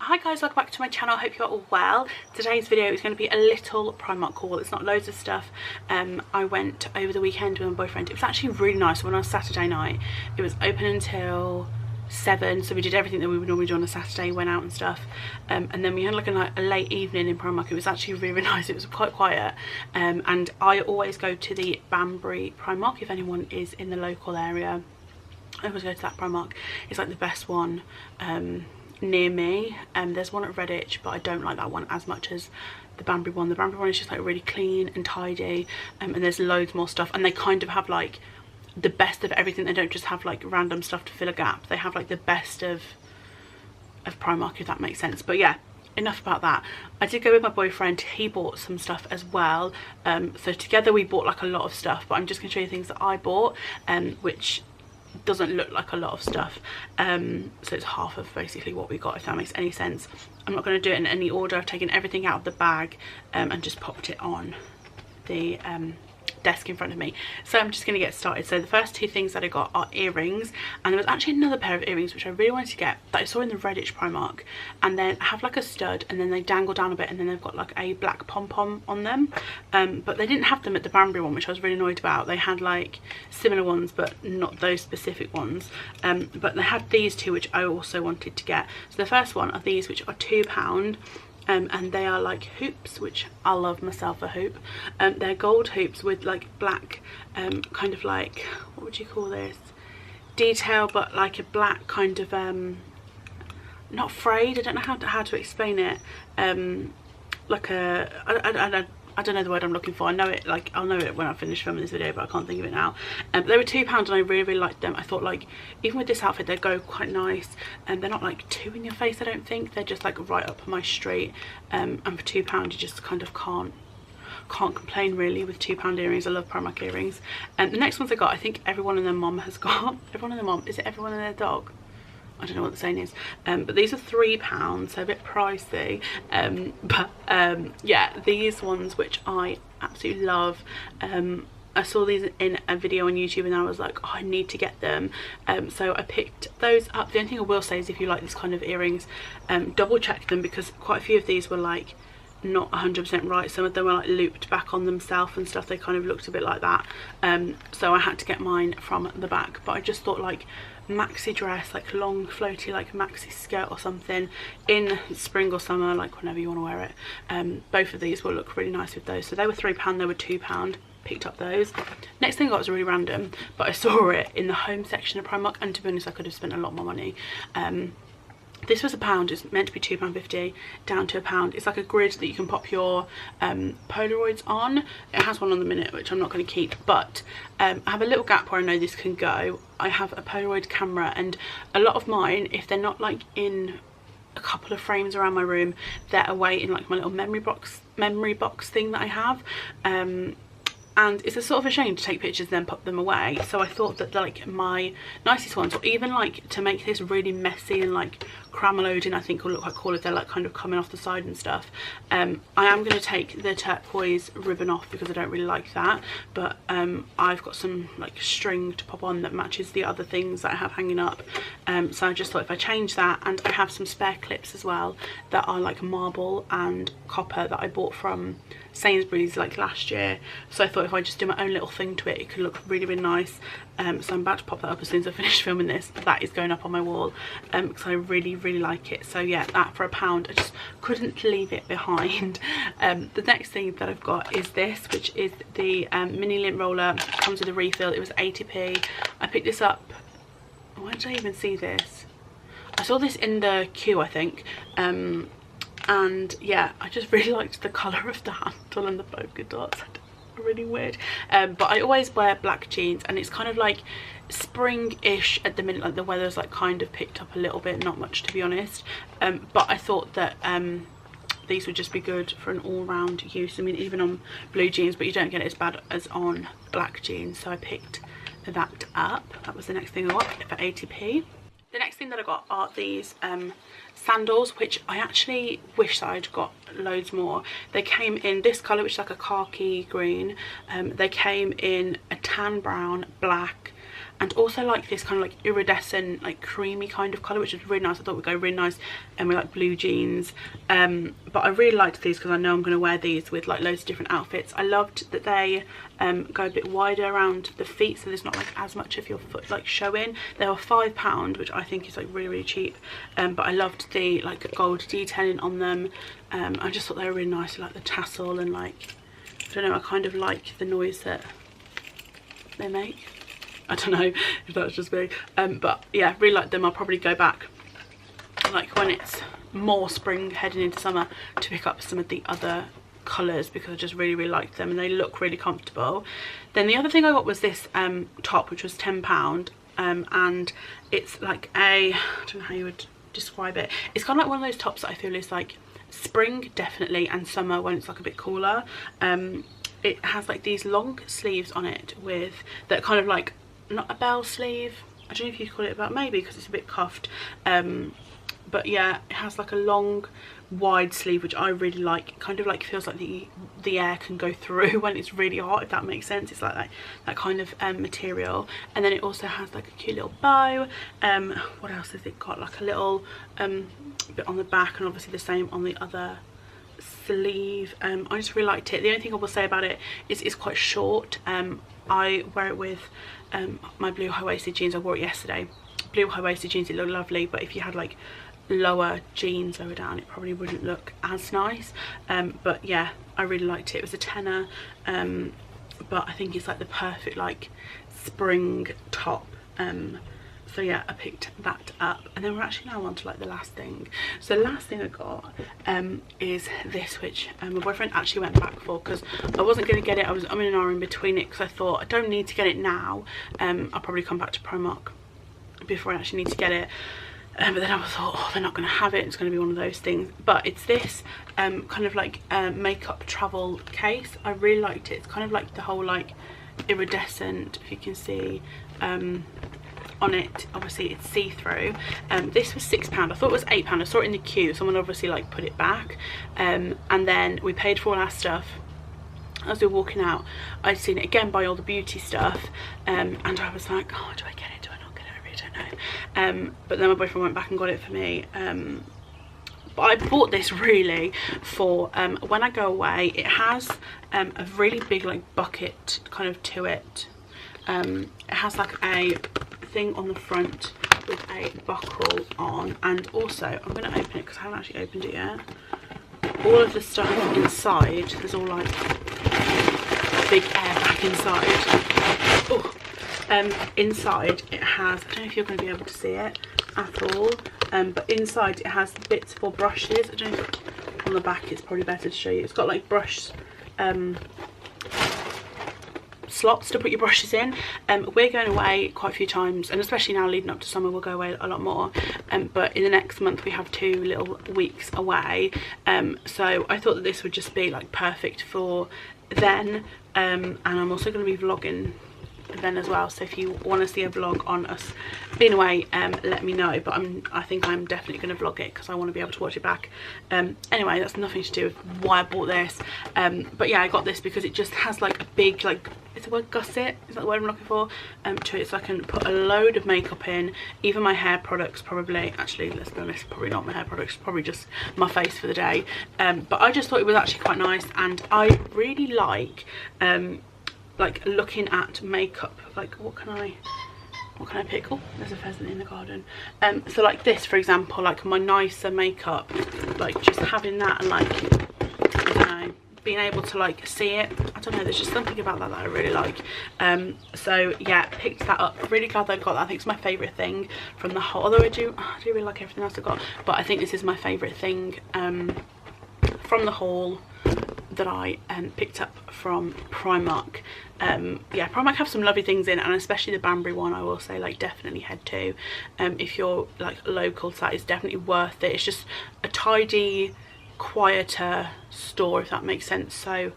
Hi guys, welcome back to my channel. I hope you're all well. Today's video is going to be a little Primark haul. It's not loads of stuff. I went over the weekend with my boyfriend. It was actually really nice. When on Saturday night, it was open until 7, so we did everything that we would normally do on a Saturday, went out and stuff, and then we had like a late evening in Primark. It was actually really nice. It was quite quiet, and I always go to the Banbury Primark if anyone is in the local area. I always go to that Primark. It's like the best one near me. There's one at Redditch, but I don't like that one as much as the Banbury one. The Banbury one is just like really clean and tidy, and there's loads more stuff, and they kind of have like the best of everything. They don't just have like random stuff to fill a gap. They have like the best of Primark, if that makes sense. But yeah, enough about that. I did go with my boyfriend. He bought some stuff as well, so together we bought like a lot of stuff, but I'm just going to show you things that I bought, which doesn't look like a lot of stuff, so it's half of basically what we got, if that makes any sense. I'm not going to do it in any order. I've taken everything out of the bag and just popped it on the desk in front of me. So I'm just going to get started. So the first two things that I got are earrings, and there was actually another pair of earrings which I really wanted to get that I saw in the Redditch Primark, and then have like a stud and then they dangle down a bit, and then they've got like a black pom-pom on them, but they didn't have them at the Banbury one, which I was really annoyed about. They had like similar ones but not those specific ones, but they had these two which I also wanted to get. So the first one are these, which are £2, and they are like hoops, which I love myself a hoop. They're gold hoops with like black kind of like, what would you call this, detail, but like a black kind of not frayed, I don't know how to explain it, like a I don't know the word I'm looking for. I know it, like I'll know it when I finish filming this video, but I can't think of it now. But they were £2 and I really liked them. I thought like even with this outfit they go quite nice, and they're not like too in your face, I don't think. They're just like right up my street, and for £2 you just kind of can't complain really with £2 earrings. I love Primark earrings. And the next ones I got, I think everyone and their mum has got. Everyone and their mum, is it everyone and their dog? I don't know what the saying is, but these are £3, so a bit pricey, but yeah, these ones which I absolutely love. I saw these in a video on YouTube and I was like, oh, I need to get them, so I picked those up. The only thing I will say is if you like this kind of earrings, double check them, because quite a few of these were like not 100% right. Some of them were like looped back on themselves and stuff. They kind of looked a bit like that, so I had to get mine from the back. But I just thought like maxi dress, like long floaty like maxi skirt or something in spring or summer, like whenever you want to wear it, both of these will look really nice with those. So they were £3, they were £2, picked up those. Next thing I got was really random, but I saw it in the home section of Primark, and to be honest I could have spent a lot more money. This was £1. It's meant to be £2.50 down to £1. It's like a grid that you can pop your Polaroids on. It has one on the minute which I'm not going to keep, but I have a little gap where I know this can go. I have a Polaroid camera, and a lot of mine, if they're not like in a couple of frames around my room, they're away in like my little memory box thing that I have, and it's a sort of a shame to take pictures and then pop them away. So I thought that like my nicest ones, or even like to make this really messy and like cram a load in, I think will look quite cool if they're like kind of coming off the side and stuff. I am going to take the turquoise ribbon off because I don't really like that, but I've got some like string to pop on that matches the other things that I have hanging up, so I just thought if I change that, and I have some spare clips as well that are like marble and copper that I bought from Sainsbury's like last year, so I thought if I just do my own little thing to it, it could look really really nice. So I'm about to pop that up as soon as I finish filming this. That is going up on my wall, because I really really like it. So yeah, that for £1, I just couldn't leave it behind. The next thing that I've got is this, which is the mini lint roller. It comes with a refill. It was 80p. I picked this up, where did I even see this? I saw this in the queue, I think, and yeah, I just really liked the colour of the handle and the polka dots. Really weird, but I always wear black jeans, and it's kind of like spring-ish at the minute, like the weather's like kind of picked up a little bit, not much to be honest, but I thought that these would just be good for an all-round use. I mean, even on blue jeans, but you don't get it as bad as on black jeans, so I picked that up. That was the next thing I got for 80p. The next thing that I got are these sandals, which I actually wish that I'd got loads more. They came in this colour, which is like a khaki green. They came in a tan brown, black, and also like this kind of like iridescent, like creamy kind of colour, which is really nice. I thought it would go really nice with like blue jeans. But I really liked these because I know I'm going to wear these with like loads of different outfits. I loved that they go a bit wider around the feet, so there's not like as much of your foot like showing. They were £5, which I think is like really cheap. But I loved the like gold detailing on them. I just thought they were really nice, like the tassel, and like, I don't know, I kind of like the noise that they make. I don't know if that's just me, but yeah, really like them. I'll probably go back like when it's more spring heading into summer to pick up some of the other colours, because I just really liked them and they look really comfortable. Then the other thing I got was this top, which was £10, and it's like a, I don't know how you would describe it, it's kind of like one of those tops that I feel is like spring definitely, and summer when it's like a bit cooler. It has like these long sleeves on it with that kind of like, not a bell sleeve, I don't know if you call it a bell, maybe, because it's a bit cuffed, but yeah, it has like a long wide sleeve, which I really like. It kind of like feels like the air can go through when it's really hot, if that makes sense. It's like that kind of material. And then it also has like a cute little bow. What else has it got? Like a little bit on the back, and obviously the same on the other sleeve. I just really liked it. The only thing I will say about it is it's quite short. I wear it with my blue high-waisted jeans. I wore it yesterday. Blue high-waisted jeans, it looked lovely, but if you had like lower jeans lower down, it probably wouldn't look as nice. But yeah, I really liked it. It was a tenner, but I think it's like the perfect like spring top. So yeah, I picked that up, and then we're actually now on to like the last thing. So the last thing I got is this, which my boyfriend actually went back for, because I wasn't going to get it. I'm in an hour in between it, because I thought I don't need to get it now. I'll probably come back to Primark before I actually need to get it. But then I thought, oh, they're not going to have it, it's going to be one of those things. But it's this kind of like makeup travel case. I really liked it. It's kind of like the whole like iridescent, if you can see on it. Obviously it's see-through. This was £6. I thought it was £8. I saw it in the queue. Someone obviously like put it back, and then we paid for all our stuff. As we were walking out, I'd seen it again buy all the beauty stuff, and I was like, oh, do I get it, do I not get it? I really don't know. But then my boyfriend went back and got it for me. But I bought this really for when I go away. It has a really big like bucket kind of to it. It has like a thing on the front with a buckle on, and also I'm going to open it because I haven't actually opened it yet. All of the stuff inside, there's all like big air back inside. Oh, inside it has, I don't know if you're going to be able to see it at all, but inside it has bits for brushes. I don't know if on the back it's probably better to show you. It's got like brush slots to put your brushes in. We're going away quite a few times, and especially now leading up to summer we'll go away a lot more, but in the next month we have 2 little weeks away, so I thought that this would just be like perfect for then, and I'm also going to be vlogging then as well, so if you want to see a vlog on us being away, let me know. But I think I'm definitely going to vlog it because I want to be able to watch it back. Anyway, that's nothing to do with why I bought this, but yeah, I got this because it just has like a big, like, is the word gusset, is that the word I'm looking for, to it, so I can put a load of makeup in, even my hair products probably. Actually, let's be honest, probably not my hair products, probably just my face for the day. But I just thought it was actually quite nice, and I really like looking at makeup. Like, what can I pick? Oh, there's a pheasant in the garden. So like this, for example, like my nicer makeup, like just having that, and like, I don't know, being able to like see it, I don't know, there's just something about that I really like. So yeah, picked that up. Really glad that I got that. I think it's my favourite thing from the whole, although I do really like everything else I got, but I think this is my favourite thing from the haul that I picked up from Primark. Yeah, Primark have some lovely things in, and especially the Banbury one, I will say, like, definitely head to if you're like local to that. It's definitely worth it. It's just a tidy, quieter store, if that makes sense. So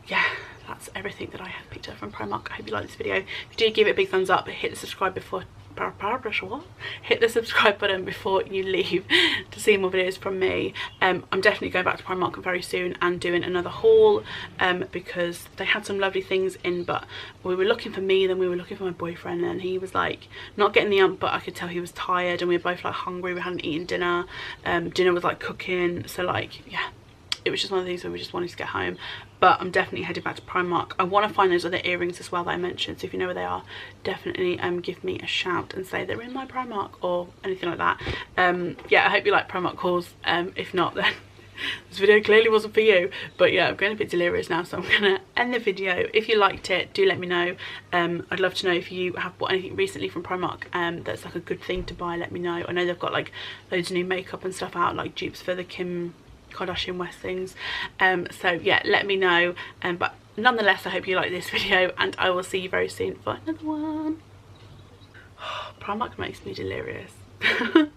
yeah, that's everything that I have picked up from Primark. I hope you like this video. If you do, give it a big thumbs up, hit the subscribe hit the subscribe button before you leave to see more videos from me. I'm definitely going back to Primark very soon and doing another haul because they had some lovely things in, but we were looking for me, then we were looking for my boyfriend, and he was like not getting the ump, but I could tell he was tired, and we were both like hungry. We hadn't eaten dinner. Dinner was like cooking, so like yeah, it was just one of these where we just wanted to get home. But I'm definitely heading back to Primark. I want to find those other earrings as well that I mentioned, so if you know where they are, definitely give me a shout and say they're in my Primark or anything like that. Yeah, I hope you like Primark hauls. If not, then this video clearly wasn't for you. But yeah, I'm going a bit delirious now, so I'm gonna end the video. If you liked it, do let me know. I'd love to know if you have bought anything recently from Primark that's like a good thing to buy. Let me know. I know they've got like loads of new makeup and stuff out, like dupes for the Kim Kardashian West things. So yeah, let me know. But nonetheless, I hope you like this video, and I will see you very soon for another one. Primark makes me delirious.